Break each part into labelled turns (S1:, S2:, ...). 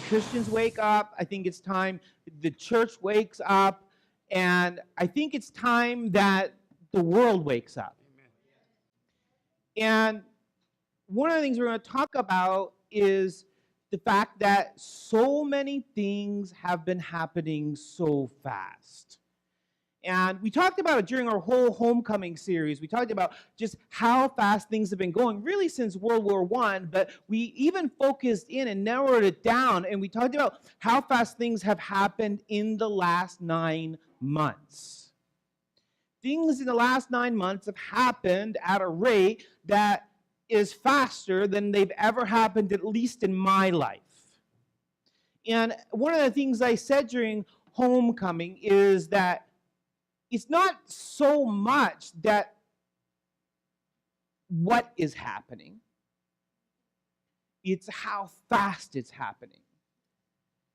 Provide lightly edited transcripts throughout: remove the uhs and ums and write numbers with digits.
S1: Christians wake up. I think it's time the church wakes up. And I think it's time that the world wakes up. And one of the things we're going to talk about is the fact that so many things have been happening so fast. And we talked about it during our whole homecoming series. We talked about just how fast things have been going, really since World War I, but we even focused in and narrowed it down, and we talked about how fast things have happened in the last 9 months. Things in the last 9 months have happened at a rate that is faster than they've ever happened, at least in my life. And one of the things I said during homecoming is that it's not so much that what is happening, it's how fast it's happening.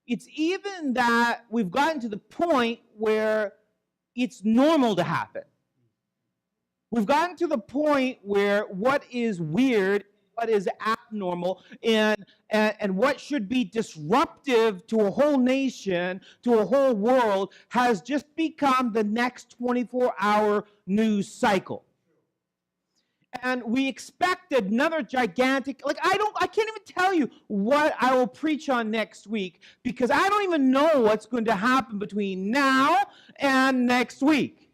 S1: It's even that we've gotten to the point where it's normal to happen. We've gotten to the point where what is weird, what is abnormal, and what should be disruptive to a whole nation, to a whole world, has just become the next 24-hour news cycle. And we expected another gigantic, I can't even tell you what I will preach on next week, because I don't even know what's going to happen between now and next week.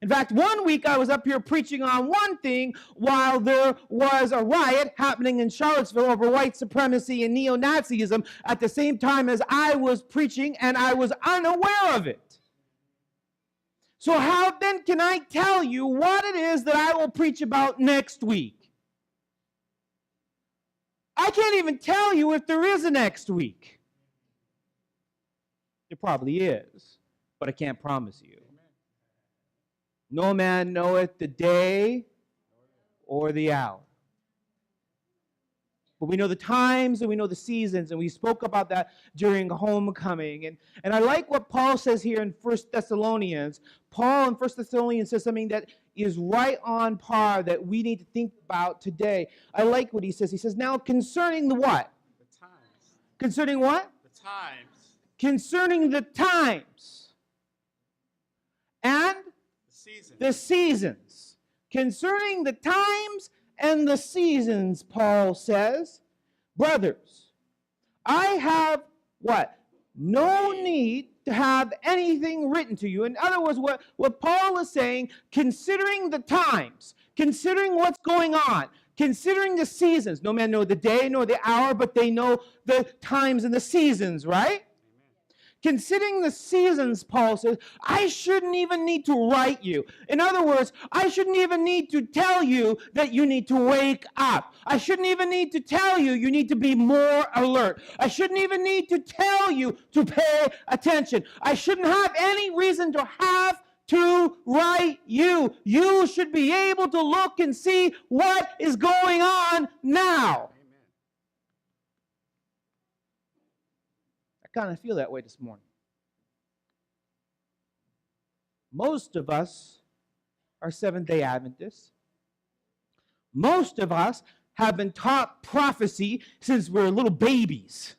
S1: In fact, one week I was up here preaching on one thing while there was a riot happening in Charlottesville over white supremacy and neo-Nazism at the same time as I was preaching, and I was unaware of it. So how then can I tell you what it is that I will preach about next week? I can't even tell you if there is a next week. There probably is, but I can't promise you. No man knoweth the day or the hour. But we know the times and we know the seasons, and we spoke about that during homecoming. And I like what Paul says here in 1 Thessalonians. Paul in 1 Thessalonians says something that is right on par that we need to think about today. I like what he says. He says, now concerning the what?
S2: The times.
S1: Concerning what?
S2: The times.
S1: Concerning the times. And? The seasons. Concerning the times and the seasons, Paul says, brothers, I have what? No need to have anything written to you. In other words, what Paul is saying, considering the times, considering what's going on, considering the seasons. No man know the day nor the hour, but they know the times and the seasons, right? Considering the seasons, Paul says, I shouldn't even need to write you. In other words, I shouldn't even need to tell you that you need to wake up. I shouldn't even need to tell you you need to be more alert. I shouldn't even need to tell you to pay attention. I shouldn't have any reason to have to write you. You should be able to look and see what is going on now. I kind of feel that way this morning. Most of us are Seventh-day Adventists. Most of us have been taught prophecy since we're little babies.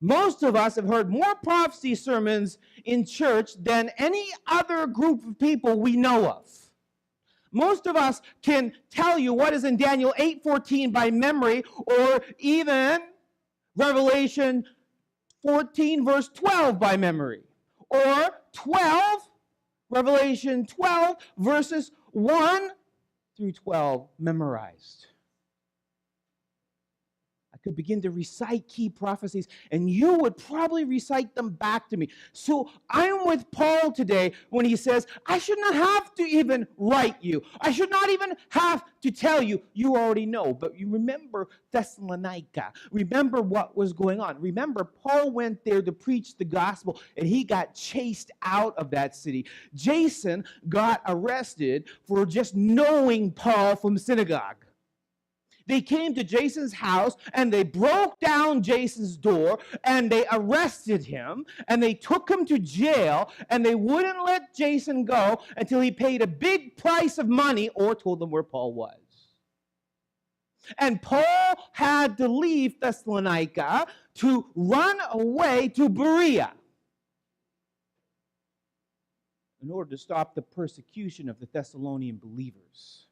S1: Most of us have heard more prophecy sermons in church than any other group of people we know of. Most of us can tell you what is in Daniel 8:14 by memory, or even Revelation 14, verse 12 by memory. Or 12, Revelation 12, verses 1 through 12 memorized. I could begin to recite key prophecies, and you would probably recite them back to me. So I'm with Paul today when he says, I should not have to even write you. I should not even have to tell you. You already know, but you remember Thessalonica. Remember what was going on. Remember, Paul went there to preach the gospel, and he got chased out of that city. Jason got arrested for just knowing Paul from synagogue. They came to Jason's house and they broke down Jason's door and they arrested him and they took him to jail and they wouldn't let Jason go until he paid a big price of money or told them where Paul was. And Paul had to leave Thessalonica to run away to Berea in order to stop the persecution of the Thessalonian believers.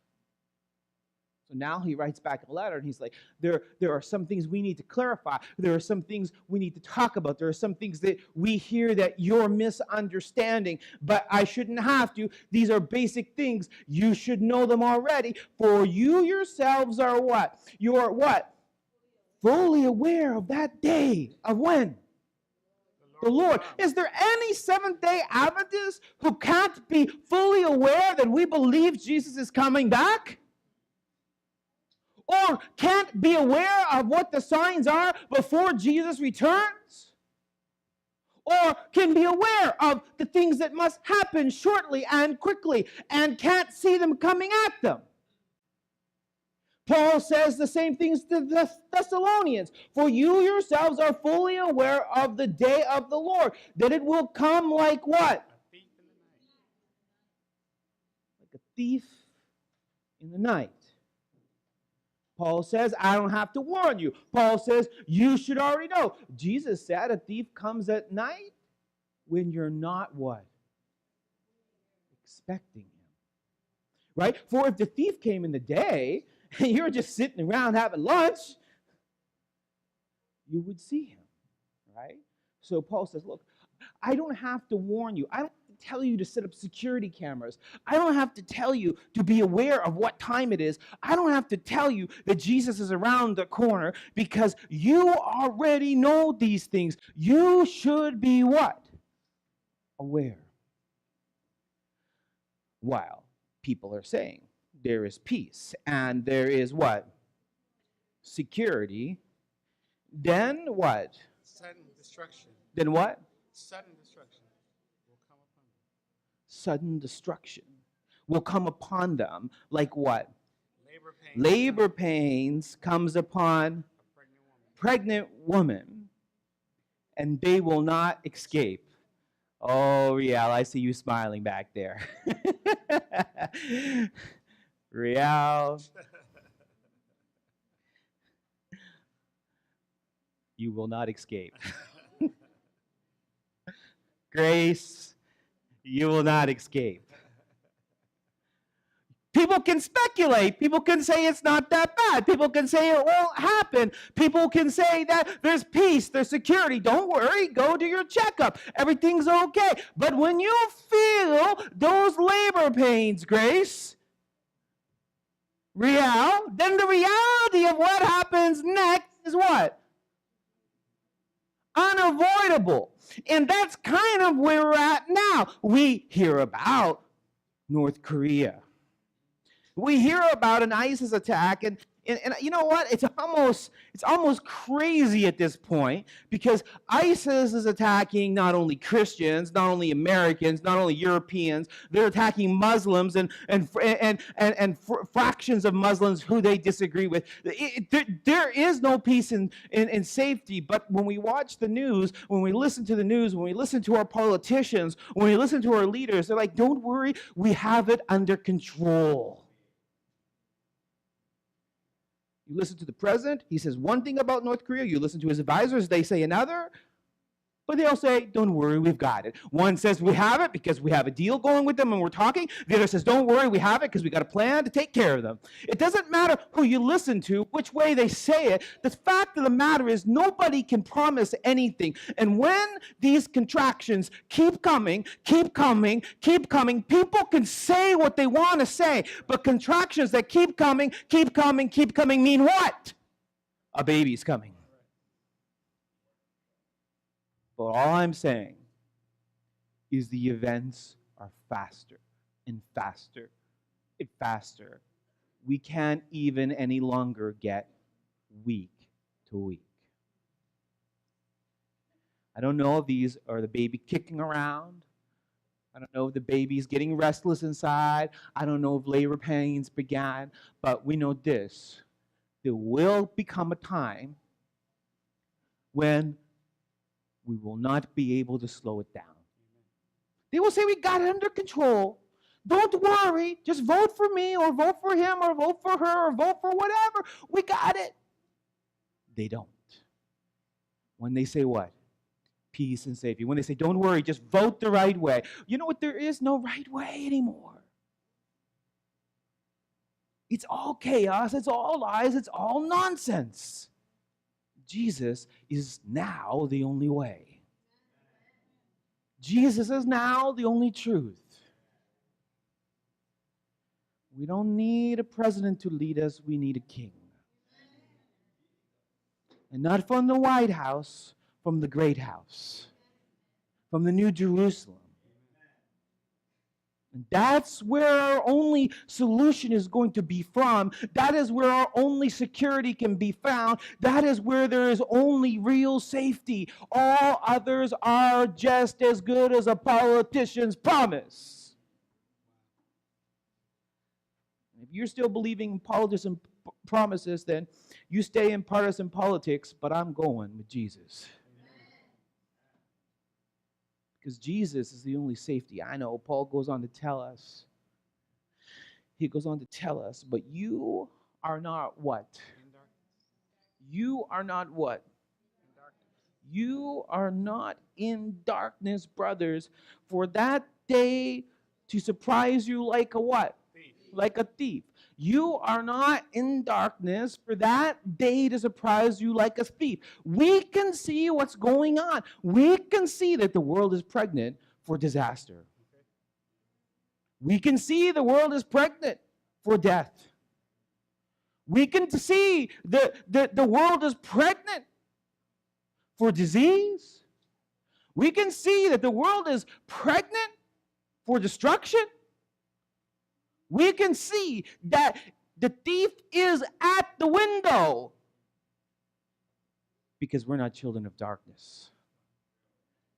S1: So now he writes back a letter and he's like, there are some things we need to clarify. There are some things we need to talk about. There are some things that we hear that you're misunderstanding, but I shouldn't have to. These are basic things. You should know them already. For you yourselves are what? You are what? Fully aware of that day. Of when? The Lord. Is there any Seventh-day Adventist who can't be fully aware that we believe Jesus is coming back? Or can't be aware of what the signs are before Jesus returns? Or can be aware of the things that must happen shortly and quickly and can't see them coming at them? Paul says the same things to the Thessalonians. For you yourselves are fully aware of the day of the Lord, that it will come like what? Like a thief in the night. Paul says, I don't have to warn you. Paul says, you should already know. Jesus said a thief comes at night when you're not what? Expecting him. Right? For if the thief came in the day and you were just sitting around having lunch, you would see him. Right? So Paul says, look, I don't have to warn you. I don't have to tell you to set up security cameras. I don't have to tell you to be aware of what time it is. I don't have to tell you that Jesus is around the corner because you already know these things. You should be what? Aware. While people are saying there is peace and there is what? Security. Then what?
S2: Sudden destruction.
S1: Then what?
S2: Sudden destruction will come upon them.
S1: Sudden destruction will come upon them like what?
S2: Labor pains.
S1: Labor pains comes upon
S2: A pregnant woman.
S1: pregnant woman, and they will not escape. Oh, Rial, I see you smiling back there. Rial, you will not escape. Grace, you will not escape. People can speculate. People can say it's not that bad. People can say it won't happen. People can say that there's peace, there's security. Don't worry, go do your checkup. Everything's okay. But when you feel those labor pains, Grace, Rial, then the reality of what happens next is what? Unavoidable. And that's kind of where we're at now. We hear about North Korea. We hear about an ISIS attack, and you know what? It's almost crazy at this point because ISIS is attacking not only Christians, not only Americans, not only Europeans. They're attacking Muslims and fractions of Muslims who they disagree with. There is no peace in safety. But when we watch the news, when we listen to the news, when we listen to our politicians, when we listen to our leaders, they're like, "Don't worry, we have it under control." You listen to the president, he says one thing about North Korea. You listen to his advisors, they say another. But they'll say, don't worry, we've got it. One says we have it because we have a deal going with them and we're talking. The other says, don't worry, we have it because we got a plan to take care of them. It doesn't matter who you listen to, which way they say it. The fact of the matter is nobody can promise anything. And when these contractions keep coming, people can say what they want to say. But contractions that keep coming mean what? A baby's coming. But all I'm saying is the events are faster and faster and faster. We can't even any longer get week to week. I don't know if these are the baby kicking around. I don't know if the baby's getting restless inside. I don't know if labor pains began. But we know this. there will become a time when we will not be able to slow it down. They will say, we got it under control. Don't worry. Just vote for me or vote for him or vote for her or vote for whatever. We got it. They don't. When they say what? Peace and safety. When they say, don't worry, just vote the right way. You know what? There is no right way anymore. It's all chaos. It's all lies. It's all nonsense. Jesus is now the only way. Jesus is now the only truth. We don't need a president to lead us. We need a king. And not from the White House, from the Great House, from the New Jerusalem. And that's where our only solution is going to be from. That is where our only security can be found. That is where there is only real safety. All others are just as good as a politician's promise. If you're still believing in politician promises, then you stay in partisan politics, but I'm going with Jesus. Because Jesus is the only safety. I know Paul goes on to tell us. He goes on to tell us, but you are not what? You are not what? You are not in darkness, brothers, for that day to surprise you like a what? Like a thief. You are not in darkness for that day to surprise you like a thief. We can see what's going on. We can see that the world is pregnant for disaster. We can see the world is pregnant for death. We can see the world is pregnant for disease. We can see that the world is pregnant for destruction. We can see that the thief is at the window because we're not children of darkness.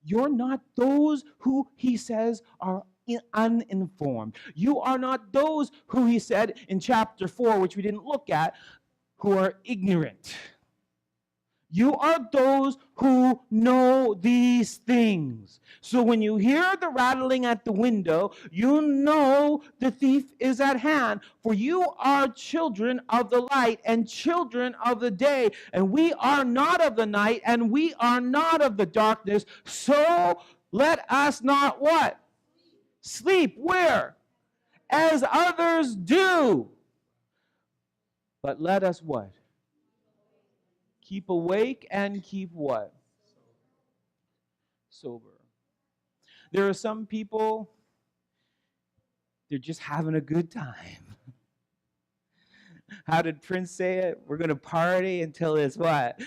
S1: You're not those who he says are uninformed. You are not those who he said in chapter 4, which we didn't look at, who are ignorant. You are those who know these things. So when you hear the rattling at the window, you know the thief is at hand. For you are children of the light and children of the day. And we are not of the night and we are not of the darkness. So let us not what? Sleep. Where? As others do. But let us what? Keep awake and keep what? Sober. There are some people, they're just having a good time. How did Prince say it? We're going to party until it's what?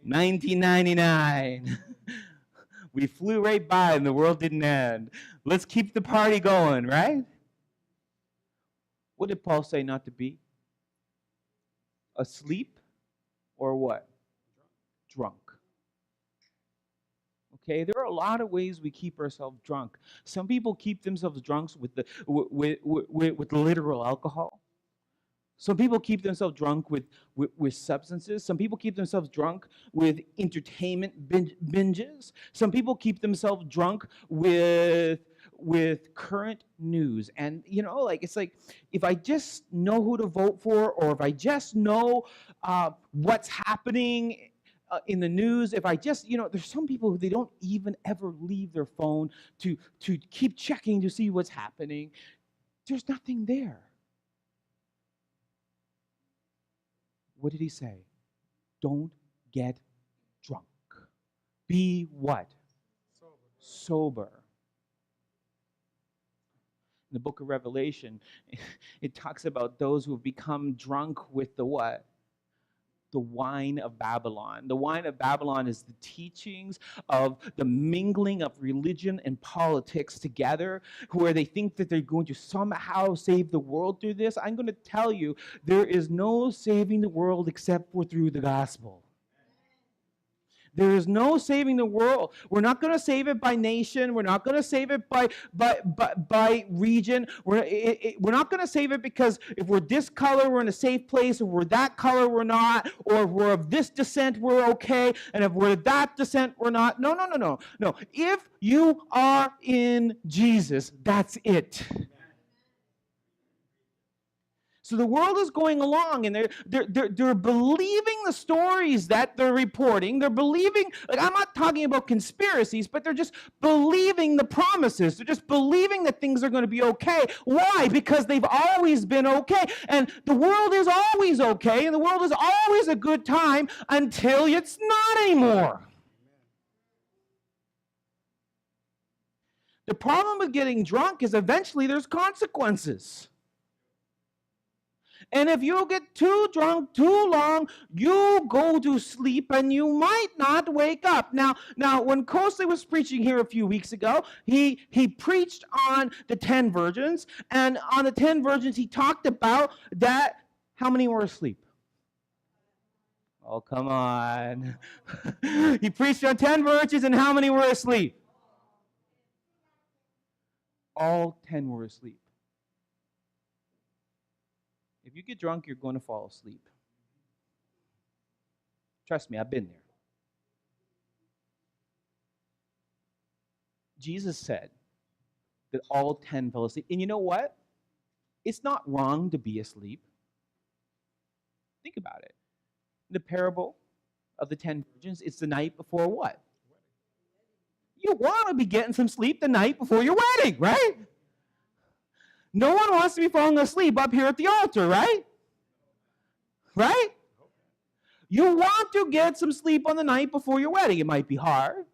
S1: 1999. We flew right by and the world didn't end. Let's keep the party going, right? What did Paul say not to be? Asleep? Or what? Drunk. Okay, there are a lot of ways we keep ourselves drunk. Some people keep themselves drunk with literal alcohol. Some people keep themselves drunk with substances. Some people keep themselves drunk with entertainment binges. Some people keep themselves drunk with current news. And it's like if I just know who to vote for, or if I just know what's happening in the news, if I just there's some people who they don't even ever leave their phone to keep checking to see what's happening. There's nothing there. What did he say? Don't get drunk. Be what? Sober. In the book of Revelation, it talks about those who have become drunk with the what? The wine of Babylon. The wine of Babylon is the teachings of the mingling of religion and politics together, where they think that they're going to somehow save the world through this. I'm going to tell you, there is no saving the world except for through the gospel. There is no saving the world. We're not going to save it by nation. We're not going to save it by region. We're not going to save it because if we're this color, we're in a safe place. If we're that color, we're not. Or if we're of this descent, we're okay. And if we're that descent, we're not. No, no, no, no. No. If you are in Jesus, that's it. So the world is going along, and they're believing the stories that they're reporting. They're believing, like, I'm not talking about conspiracies, but they're just believing the promises. They're just believing that things are going to be okay. Why? Because they've always been okay. And the world is always okay, and the world is always a good time until it's not anymore. The problem with getting drunk is eventually there's consequences. And if you get too drunk too long, you go to sleep and you might not wake up. Now when Cosley was preaching here a few weeks ago, he preached on the 10 virgins. And on the 10 virgins, he talked about that. How many were asleep? Oh, come on. He preached on 10 virgins, and how many were asleep? All 10 were asleep. If you get drunk, you're going to fall asleep. Trust me, I've been there. Jesus said that all 10 fell asleep. And you know what? It's not wrong to be asleep. Think about it. The parable of the 10 virgins, it's the night before what? You want to be getting some sleep the night before your wedding, right? No one wants to be falling asleep up here at the altar, right? Right? You want to get some sleep on the night before your wedding. It might be hard,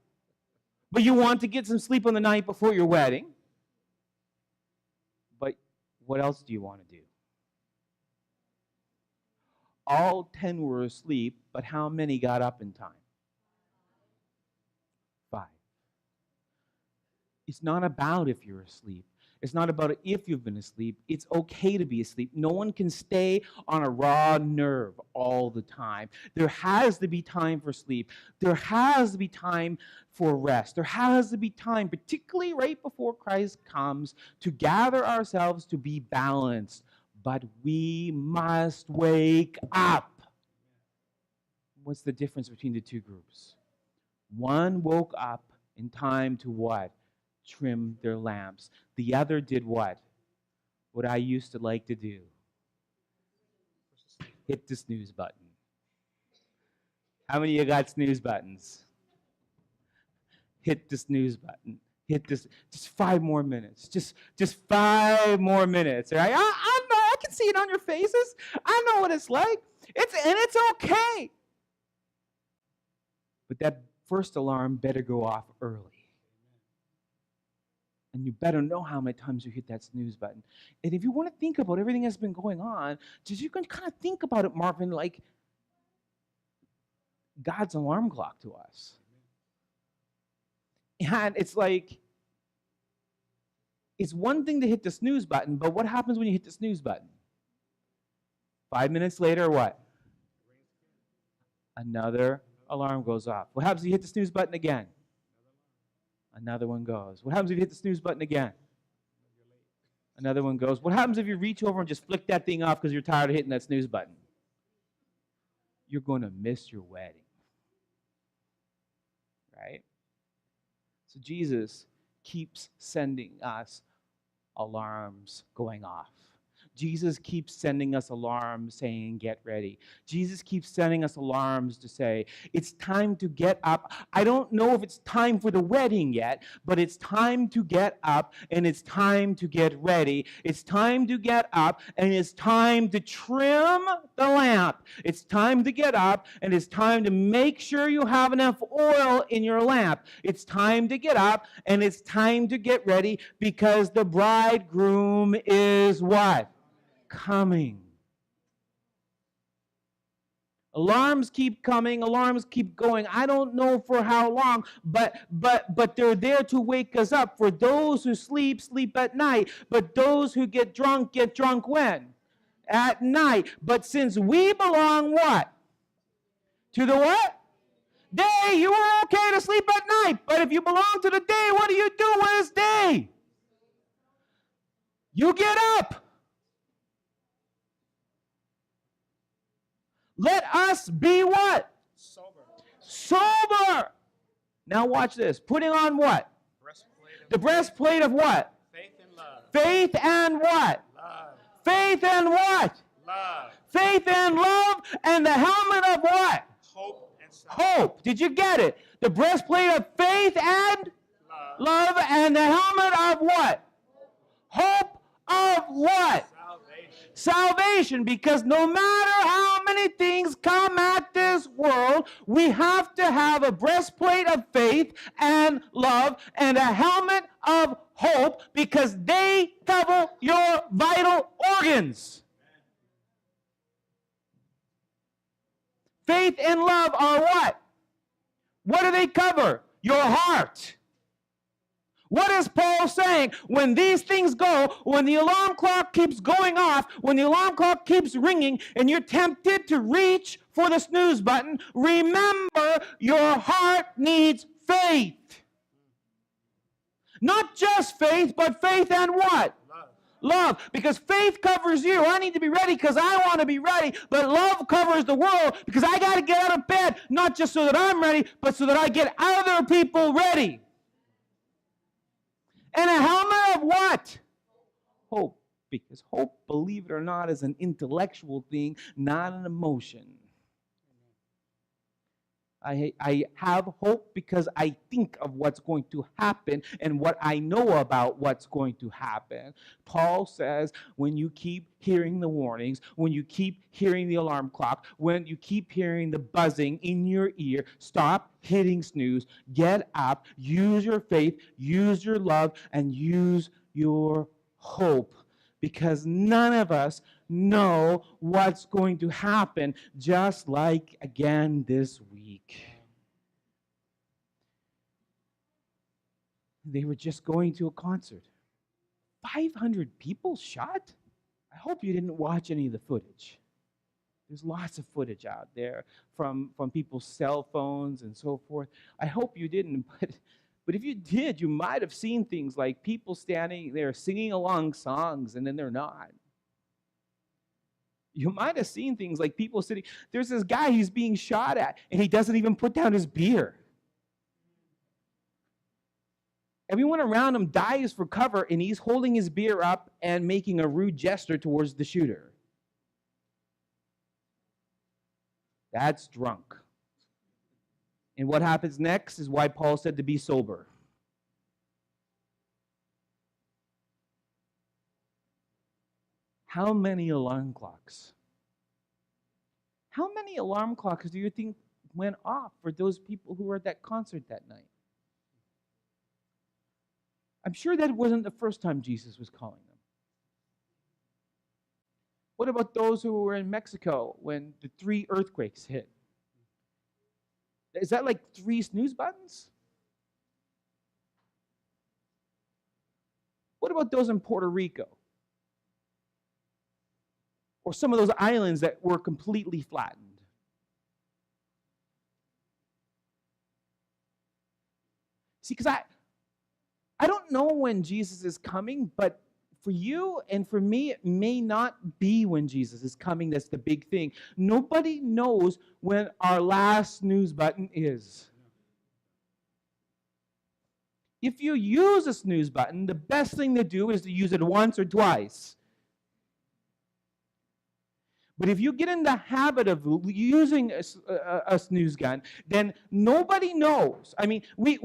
S1: but you want to get some sleep on the night before your wedding. But what else do you want to do? All 10 were asleep, but how many got up in time? 5. It's not about if you're asleep. It's not about if you've been asleep. It's okay to be asleep. No one can stay on a raw nerve all the time. There has to be time for sleep. There has to be time for rest. There has to be time, particularly right before Christ comes, to gather ourselves to be balanced. But we must wake up. What's the difference between the two groups? One woke up in time to what? Trim their lamps. The other did what? What I used to like to do. Hit the snooze button. How many of you got snooze buttons? Hit the snooze button. Hit this. Just 5 more minutes. Just 5 more minutes. All right? I know. I can see it on your faces. I know what it's like. It's okay. But that first alarm better go off early. And you better know how many times you hit that snooze button. And if you want to think about everything that's been going on, just you can kind of think about it, Marvin, like God's alarm clock to us. And it's like, it's one thing to hit the snooze button, but what happens when you hit the snooze button? 5 minutes later, what? Another alarm goes off. What happens if you hit the snooze button again? Another one goes. What happens if you hit the snooze button again? Another one goes. What happens if you reach over and just flick that thing off because you're tired of hitting that snooze button? You're going to miss your wedding. Right? So Jesus keeps sending us alarms going off. Jesus keeps sending us alarms saying, get ready. Jesus keeps sending us alarms to say, it's time to get up. I don't know if it's time for the wedding yet, but it's time to get up and it's time to get ready. It's time to get up and it's time to trim the lamp. It's time to get up and it's time to make sure you have enough oil in your lamp. It's time to get up and it's time to get ready because the bridegroom is what? Coming. Alarms keep coming, alarms keep going. I don't know for how long, but they're there to wake us up. For those who sleep, sleep at night. But those who get drunk when? At night. But since we belong what? To the what? Day, you are okay to sleep at night. But if you belong to the day, what do you do when it's day? You get up. Let us be what?
S2: Sober.
S1: Sober. Now watch this. Putting on what?
S2: Breastplate of
S1: The breastplate of what?
S2: faith and love.
S1: Faith and what?
S2: Love.
S1: Faith and what?
S2: Love.
S1: Faith and love, and the helmet of what?
S2: Hope and salvation.
S1: Hope. Did you get it? The breastplate of faith and love, and the helmet of what? Hope of what?
S2: Salvation.
S1: Salvation, because no matter how many things come at this world, we have to have a breastplate of faith and love and a helmet of hope, because they cover your vital organs. Faith and love are what? What do they cover? Your heart. What is Paul saying? When these things go, when the alarm clock keeps going off, when the alarm clock keeps ringing, and you're tempted to reach for the snooze button, remember your heart needs faith. Not just faith, but faith and what? Love. Because faith covers you. I need to be ready because I want to be ready. But love covers the world because I got to get out of bed, not just so that I'm ready, but so that I get other people ready. And a helmet of what? Hope. Because hope, believe it or not, is an intellectual thing, not an emotion. I have hope because I think of what's going to happen and what I know about what's going to happen. Paul says, when you keep hearing the warnings, when you keep hearing the alarm clock, when you keep hearing the buzzing in your ear, stop hitting snooze, get up, use your faith, use your love, and use your hope. Because none of us know what's going to happen, just like again this week. They were just going to a concert. 500 people shot? I hope you didn't watch any of the footage. There's lots of footage out there from people's cell phones and so forth. I hope you didn't, but if you did, you might have seen things like people standing there singing along songs and then they're not. You might have seen things like people sitting. There's this guy he's being shot at, and he doesn't even put down his beer. Everyone around him dies for cover, and he's holding his beer up and making a rude gesture towards the shooter. That's drunk. And what happens next is why Paul said to be sober. How many alarm clocks? How many alarm clocks do you think went off for those people who were at that concert that night? I'm sure that wasn't the first time Jesus was calling them. What about those who were in Mexico when the 3 earthquakes hit? Is that like 3 snooze buttons? What about those in Puerto Rico? Or some of those islands that were completely flattened? See, because I don't know when Jesus is coming, but for you and for me, it may not be when Jesus is coming. That's the big thing. Nobody knows when our last snooze button is. If you use a snooze button, the best thing to do is to use it once or twice. But if you get in the habit of using a snooze gun, then nobody knows. I mean, we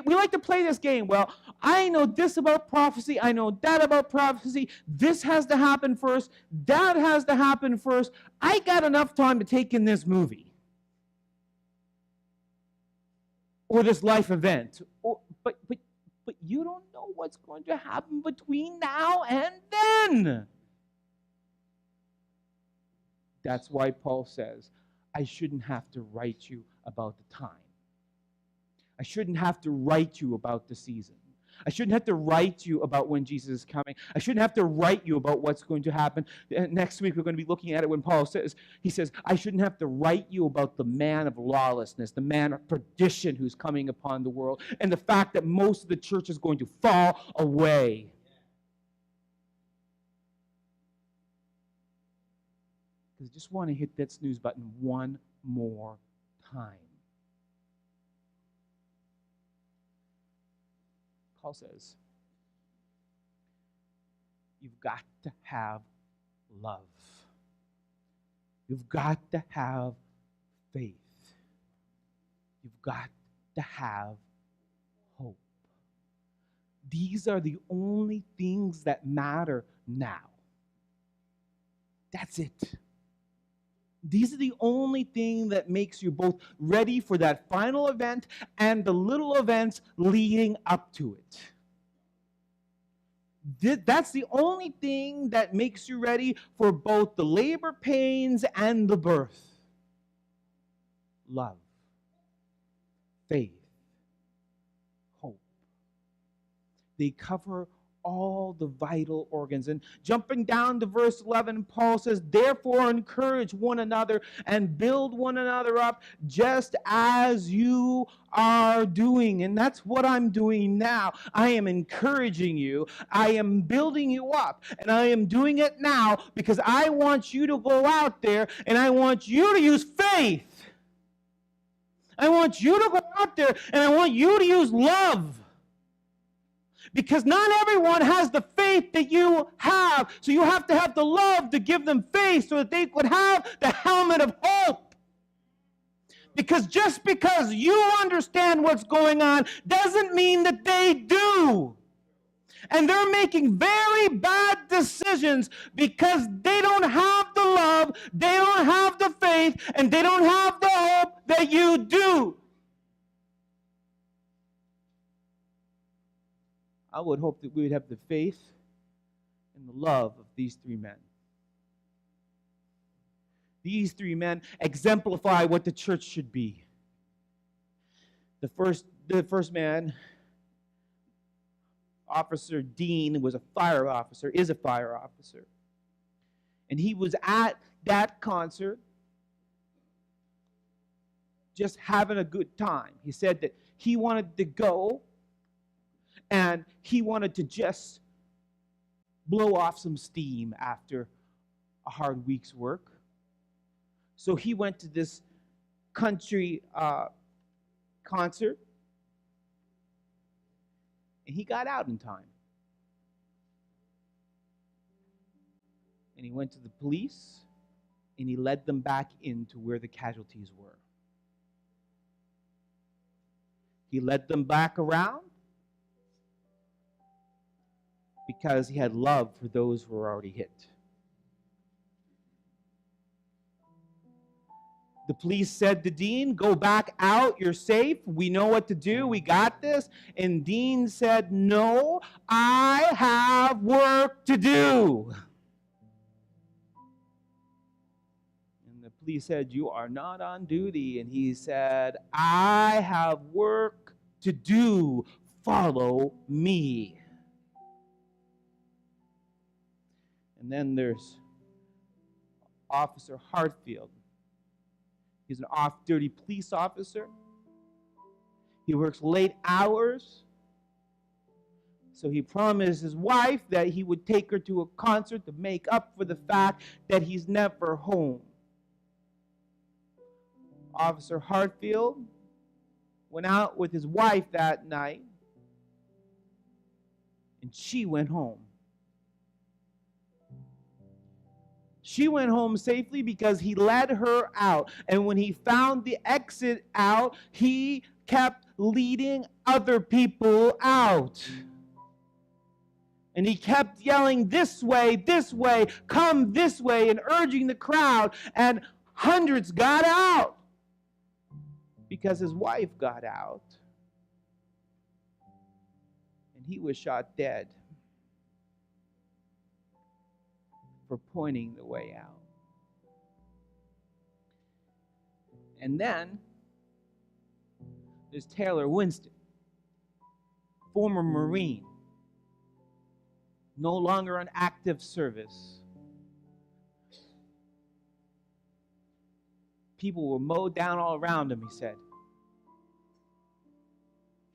S1: like to play this game. Well, I know this about prophecy. I know that about prophecy. This has to happen first. That has to happen first. I got enough time to take in this movie. Or this life event. But you don't know what's going to happen between now and then. That's why Paul says, I shouldn't have to write you about the time. I shouldn't have to write you about the season. I shouldn't have to write you about when Jesus is coming. I shouldn't have to write you about what's going to happen. Next week, we're going to be looking at it when Paul says, he says, I shouldn't have to write you about the man of lawlessness, the man of perdition who's coming upon the world, and the fact that most of the church is going to fall away. Because I just want to hit that snooze button one more time. Paul says, you've got to have love. You've got to have faith. You've got to have hope. These are the only things that matter now. That's it. These are the only thing that makes you both ready for that final event and the little events leading up to it. That's the only thing that makes you ready for both the labor pains and the birth. Love, faith, hope. They cover all the vital organs. And jumping down to verse 11, Paul says, therefore encourage one another and build one another up just as you are doing. And that's what I'm doing now. I am encouraging you. I am building you up. And I am doing it now because I want you to go out there and I want you to use faith. I want you to go out there and I want you to use love. Because not everyone has the faith that you have. So you have to have the love to give them faith so that they could have the helmet of hope. Because just because you understand what's going on doesn't mean that they do. And they're making very bad decisions because they don't have the love, they don't have the faith, and they don't have the hope that you do. I would hope that we would have the faith and the love of these three men. These three men exemplify what the church should be. The first man, Officer Dean, was a fire officer, is a fire officer. And he was at that concert just having a good time. He said that he wanted to go and he wanted to just blow off some steam after a hard week's work. So he went to this country concert, and he got out in time. And he went to the police, and he led them back into where the casualties were. He led them back around, because he had love for those who were already hit. The police said to Dean, go back out, you're safe, we know what to do, we got this. And Dean said, no, I have work to do. And the police said, you are not on duty. And he said, I have work to do, follow me. And then there's Officer Hartfield. He's an off-duty police officer. He works late hours. So he promised his wife that he would take her to a concert to make up for the fact that he's never home. Officer Hartfield went out with his wife that night, and she went home. She went home safely because he led her out. And when he found the exit out, he kept leading other people out. And he kept yelling, this way, come this way, and urging the crowd. And hundreds got out because his wife got out. And he was shot dead for pointing the way out. And then there's Taylor Winston. former Marine, no longer on active service. People were mowed down all around him, he said.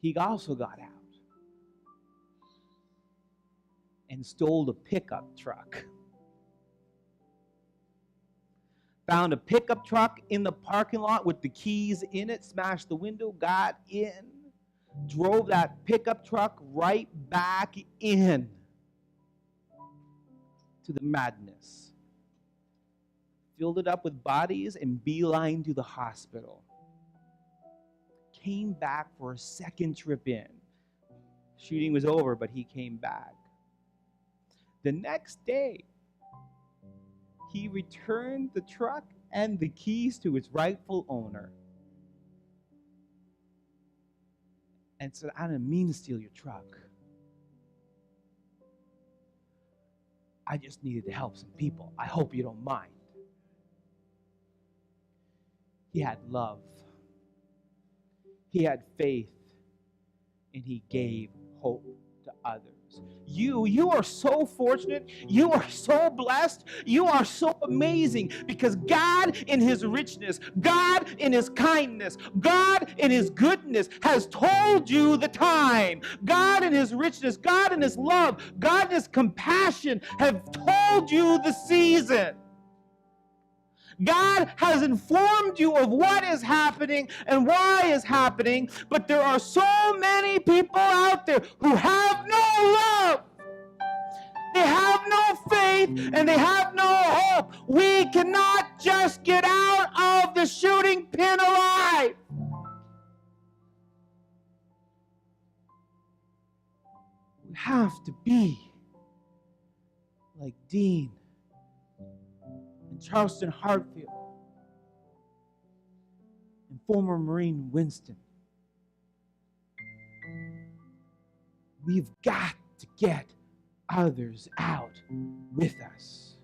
S1: He also got out and stole a pickup truck. Found a pickup truck in the parking lot with the keys in it, smashed the window, got in, drove that pickup truck right back in to the madness. Filled it up with bodies and beeline to the hospital. Came back for a second trip in. Shooting was over, but he came back. The next day, he returned the truck and the keys to its rightful owner. And said, I didn't mean to steal your truck. I just needed to help some people. I hope you don't mind. He had love. He had faith. And he gave hope to others. You are so fortunate. You are so blessed. You are so amazing because God in his richness, God in his kindness, God in his goodness has told you the time. God in his richness, God in his love, God in his compassion have told you the season. God has informed you of what is happening and why is happening, but there are so many people out there who have no love. They have no faith and they have no hope. We cannot just get out of the shooting pin alive. We have to be like Dean and Charleston Hartfield and former Marine Winston. We've got to get others out with us.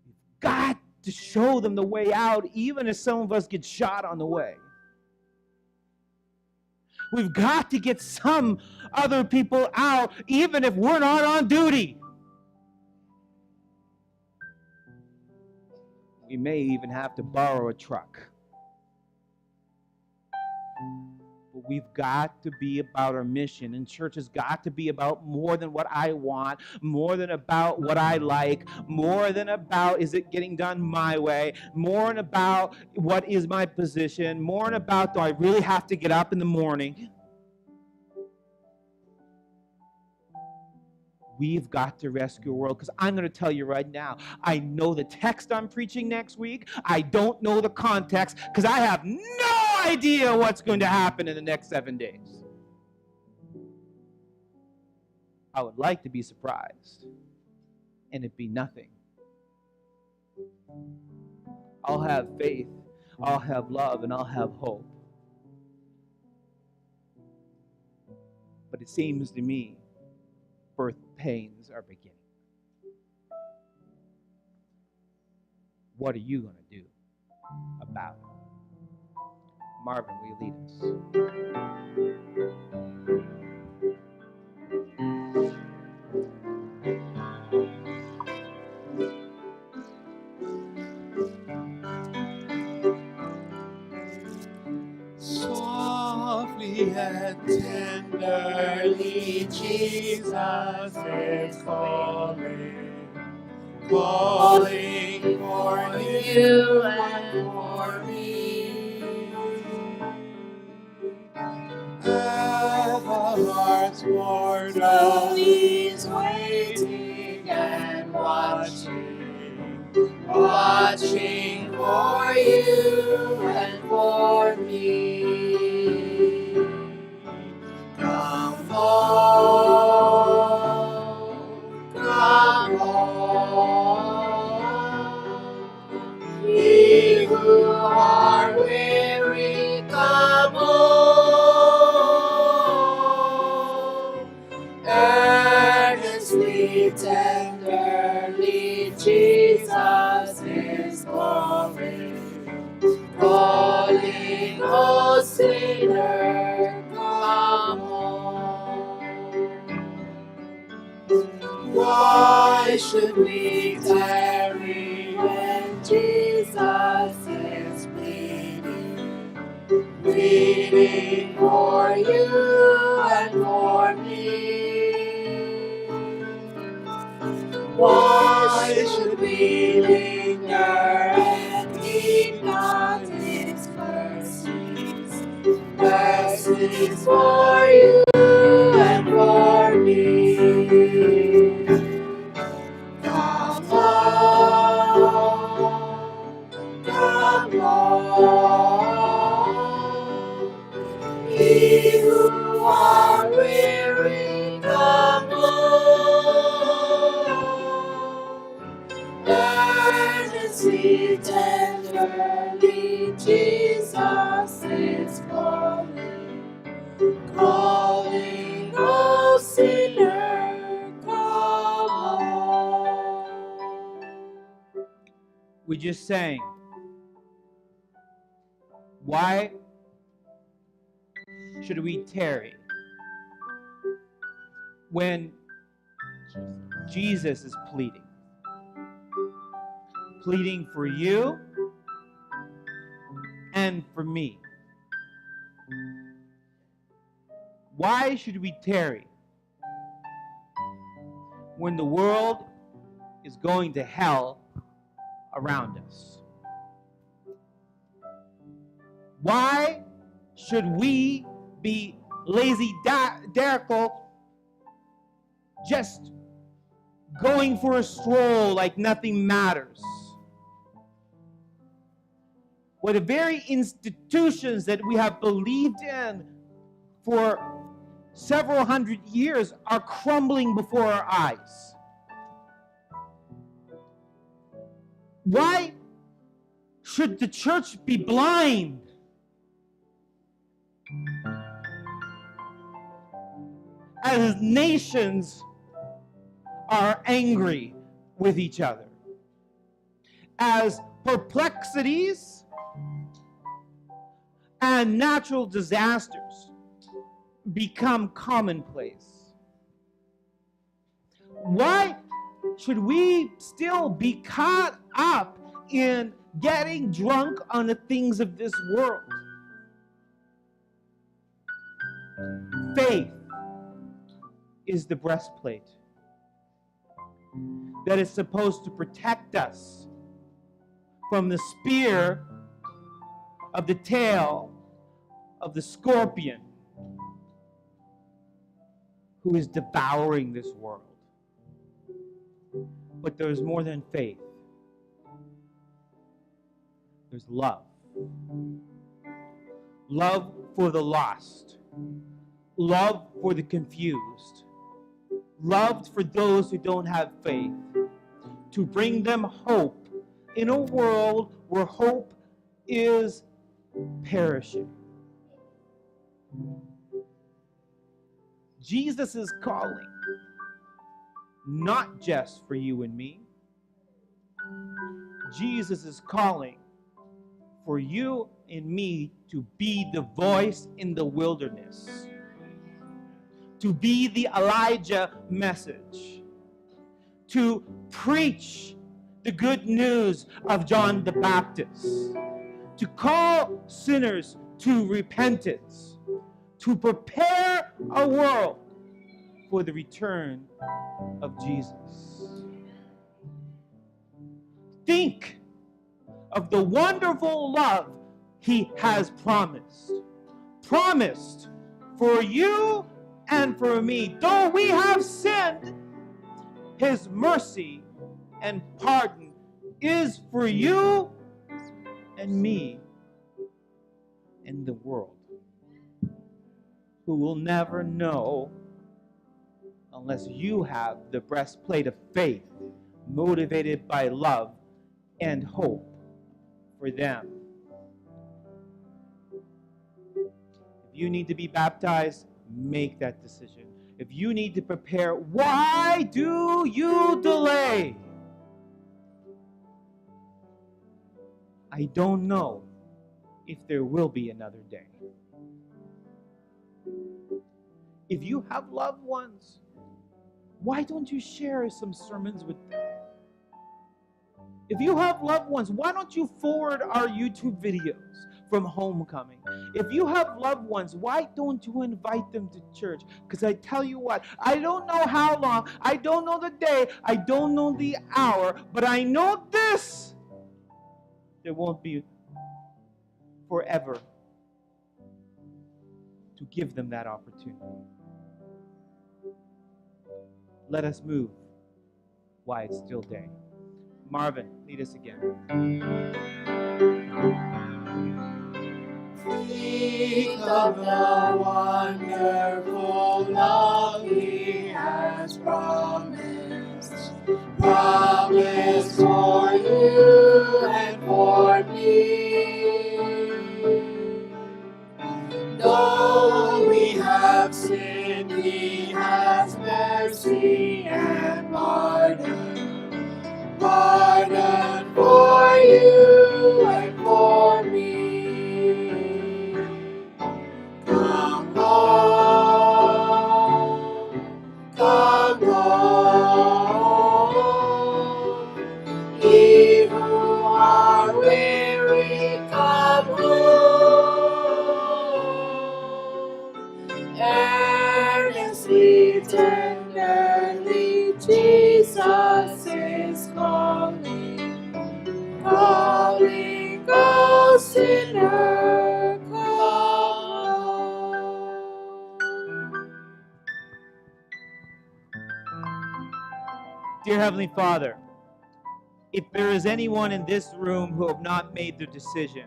S1: We've got to show them the way out, even if some of us get shot on the way. We've got to get some other people out, even if we're not on duty. We may even have to borrow a truck. But we've got to be about our mission, and church has got to be about more than what I want, more than about what I like, more than about is it getting done my way, more than about what is my position, more than about do I really have to get up in the morning. We've got to rescue the world, because I'm going to tell you right now, I know the text I'm preaching next week. I don't know the context, because I have no idea what's going to happen in the next 7 days. I would like to be surprised, and it be nothing. I'll have faith, I'll have love, and I'll have hope. But it seems to me birth pains are beginning. What are you going to do about it? Marvin, will you lead us?
S3: Softly and tenderly, Jesus is calling, calling for you and for me. At the heart's portal, he's waiting and watching, watching for you and for me. Come home, come home. Ye who are weary, come home. Earnestly, tenderly, Jesus is calling, calling, oh sinner, come. Why should we tarry when Jesus is waiting for you and for me? Why should we linger and heed not His mercies? Mercies for you and for me. Come on, come on, ye who are weary, come on. Earnestly, tenderly, Jesus is calling, oh sinner, come home.
S1: We just sang. Why should we tarry when Jesus is pleading? Pleading for you and for me. Why should we tarry when the world is going to hell around us? Why should we be lazy Derrickle, just going for a stroll like nothing matters? Where the very institutions that we have believed in for several hundred years are crumbling before our eyes. Why should the church be blind as nations are angry with each other? As perplexities and natural disasters become commonplace? Why should we still be caught up in getting drunk on the things of this world? Faith is the breastplate that is supposed to protect us from the spear of the tail of the scorpion who is devouring this world. But there's more than faith. There's love. Love for the lost. Love for the confused. Love for those who don't have faith. To bring them hope in a world where hope is perishing. Jesus is calling, not just for you and me. Jesus is calling for you and me to be the voice in the wilderness, to be the Elijah message, to preach the good news of John the Baptist, to call sinners to repentance, to prepare a world for the return of Jesus. Think of the wonderful love He has promised for you and for me. Though we have sinned, His mercy and pardon is for you and me and the world, who will never know unless you have the breastplate of faith, motivated by love and hope for them. If you need to be baptized, make that decision. If you need to prepare, why do you delay? I don't know if there will be another day. If you have loved ones why don't you share some sermons with them? If you have loved ones, why don't you forward our YouTube videos from homecoming? If you have loved ones, why don't you invite them to church? Because I tell you what, I don't know how long, I don't know the day, I don't know the hour, but I know this: there won't be forever to give them that opportunity. Let us move while it's still day. Marvin, lead us again.
S3: Think of the wonderful love He has promised for you and for me. Though we have sinned, He has mercy and pardon for you and for me. Come home, come home, ye who are weary, come home. Earnestly, tenderly, Jesus is calling, calling, O sinner, come home.
S1: Dear Heavenly Father, if there is anyone in this room who have not made their decision,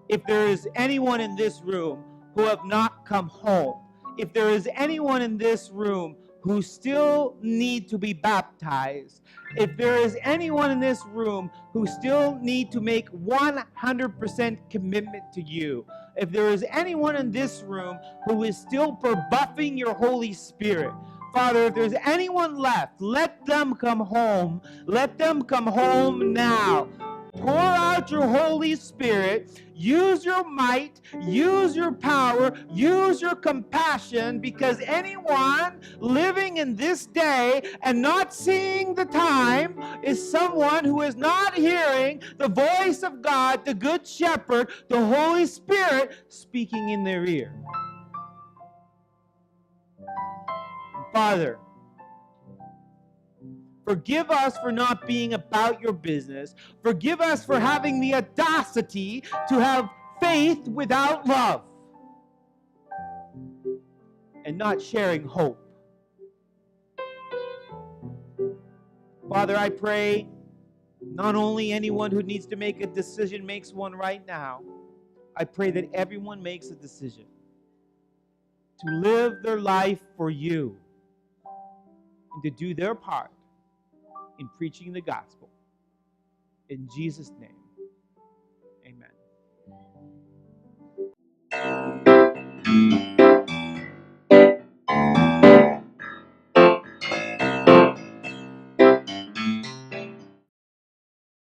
S1: if there is anyone in this room who have not come home, if there is anyone in this room who still need to be baptized, if there is anyone in this room who still need to make 100% commitment to you, if there is anyone in this room who is still rebuffing your Holy Spirit, Father, if there's anyone left, let them come home. Let them come home now. Pour out your Holy Spirit. Use your might. Use your power. Use your compassion, because anyone living in this day and not seeing the time is someone who is not hearing the voice of God, the Good Shepherd, the Holy Spirit speaking in their ear. Father, forgive us for not being about your business. Forgive us for having the audacity to have faith without love and not sharing hope. Father, I pray not only anyone who needs to make a decision makes one right now, I pray that everyone makes a decision to live their life for you and to do their part in preaching the gospel. In Jesus' name, amen.